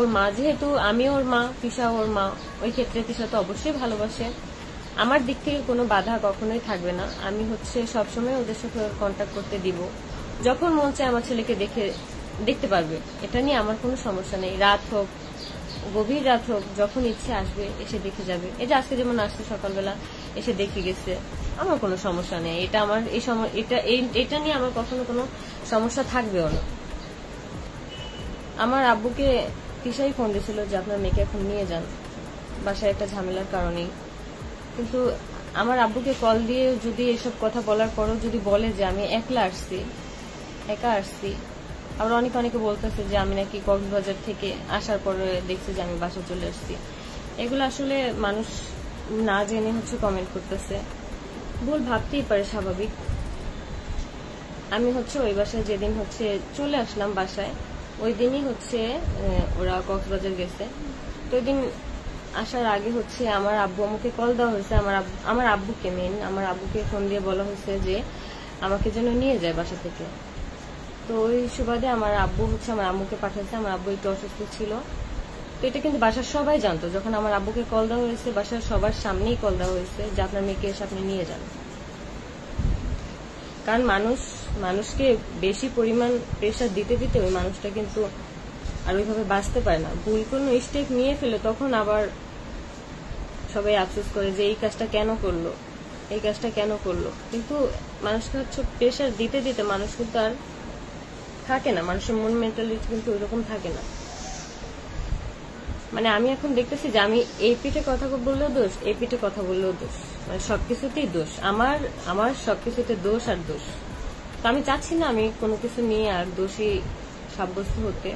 ওর মা যেহেতু আমি ওর মা, তিশা ওর মা, ওই ক্ষেত্রে তিশা তো অবশ্যই ভালোবাসে। আমার দিক থেকে কোনো বাধা কখনোই থাকবে না। আমি সবসময় ওদের সাথে কন্ট্যাক্ট করতে দিব, যখন মন চায় আমার ছেলেকে দেখতে পারবে। এটা নিয়ে আমার কোনো সমস্যা নেই। রাত হোক, গভীর রাত হোক, যখন ইচ্ছে আসবে এসে দেখে যাবে। এই যে আজকে যেমন আসছে সকালবেলা এসে দেখে গেছে, আমার কোনো সমস্যা নেই। এটা আমার এটা নিয়ে আমার কখনো কোনো সমস্যা থাকবেও না। আমার আব্বুকে তিশাই ফোন দিয়েছিল যে আপনার মেয়েকে এখন নিয়ে যান, বাসায় একটা ঝামেলার কারণেই। কিন্তু আমার আব্বুকে কল দিয়ে যদি এসব কথা বলার পরও যদি বলে যে আমি একা আসছি, আবার অনেকে বলতেছে যে আমি নাকি কক্সবাজার থেকে আসার পরে দেখছি যে আমি বাসা চলে আসছি। এগুলো আসলে মানুষ না জেনে কমেন্ট করতেছে, ভুল ভাবতেই পারে, স্বাভাবিক। আমি ওই বাসায় যেদিন চলে আসলাম বাসায়, ওই দিনই ওরা কক্সবাজার গেছে। তো ওই দিন আসার আগে আমার আব্বু আমাকে কল দেওয়া হয়েছে, আমার আব্বুকে আমার আব্বুকে ফোন দিয়ে বলা হয়েছে যে আমাকে যেন নিয়ে যায় বাসা থেকে। তো ওই সুবাদে আমার আব্বু আমার আম্মুকে পাঠাচ্ছে। আমার আব্বু একটু অসুস্থ ছিল। তো এটা কিন্তু বাসার সবাই জানতো। যখন আমার আব্বুকে কল দেওয়া হয়েছে, বাসার সবার সামনেই কল দেওয়া হয়েছে যে আপনার মেয়েকে এসে আপনি নিয়ে যান। কারণ মানুষকে বেশি পরিমাণ প্রেশার দিতে দিতে ওই মানুষটা কিন্তু আর ওইভাবে বাঁচতে পারে না। ভুল কোনো স্টেপ নিয়ে ফেলে তখন আবার সবাই আফসোস করে যে এই কাজটা কেন করলো। কিন্তু মানুষকে প্রেশার দিতে দিতে মানুষ কিন্তু আর থাকে না, মানুষের মন মেন্টালিটি কিন্তু ওইরকম থাকে না। মানে আমি এখন দেখতেছি যে আমি এই পিঠে কথা বললেও দোষ, এই পিঠে কথা বললেও দোষ, মানে সবকিছুতেই দোষ। আমার সবকিছুতে দোষ আর দোষ। তো আমি চাচ্ছি না আমি কোনো কিছু নিয়ে আর দোষী সাব্যস্ত হতে।